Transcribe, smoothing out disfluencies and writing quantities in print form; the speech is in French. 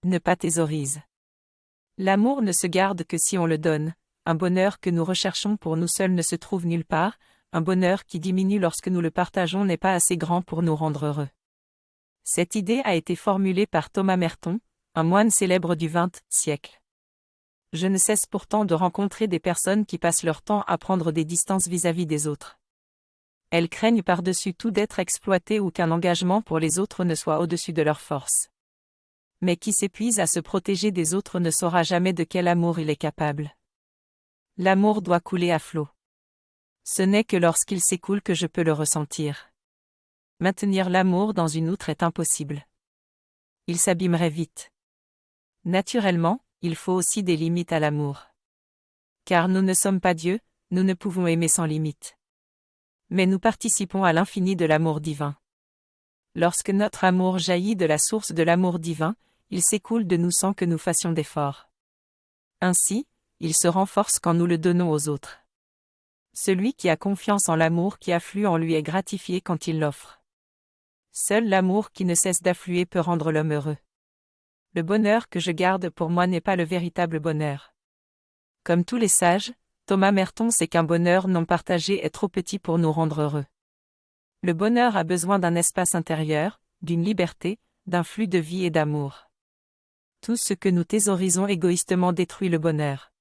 Ne pas thésaurise. L'amour ne se garde que si on le donne. Un bonheur que nous recherchons pour nous seuls ne se trouve nulle part. Un bonheur qui diminue lorsque nous le partageons n'est pas assez grand pour nous rendre heureux. Cette idée a été formulée par Thomas Merton, un moine célèbre du XXe siècle. Je ne cesse pourtant de rencontrer des personnes qui passent leur temps à prendre des distances vis-à-vis des autres. Elles craignent par-dessus tout d'être exploitées ou qu'un engagement pour les autres ne soit au-dessus de leurs forces. Mais qui s'épuise à se protéger des autres ne saura jamais de quel amour il est capable. L'amour doit couler à flot. Ce n'est que lorsqu'il s'écoule que je peux le ressentir. Maintenir l'amour dans une outre est impossible. Il s'abîmerait vite. Naturellement, il faut aussi des limites à l'amour. Car nous ne sommes pas Dieu, nous ne pouvons aimer sans limite. Mais nous participons à l'infini de l'amour divin. Lorsque notre amour jaillit de la source de l'amour divin, il s'écoule de nous sans que nous fassions d'efforts. Ainsi, il se renforce quand nous le donnons aux autres. Celui qui a confiance en l'amour qui afflue en lui est gratifié quand il l'offre. Seul l'amour qui ne cesse d'affluer peut rendre l'homme heureux. Le bonheur que je garde pour moi n'est pas le véritable bonheur. Comme tous les sages, Thomas Merton sait qu'un bonheur non partagé est trop petit pour nous rendre heureux. Le bonheur a besoin d'un espace intérieur, d'une liberté, d'un flux de vie et d'amour. Tout ce que nous thésaurisons égoïstement détruit le bonheur.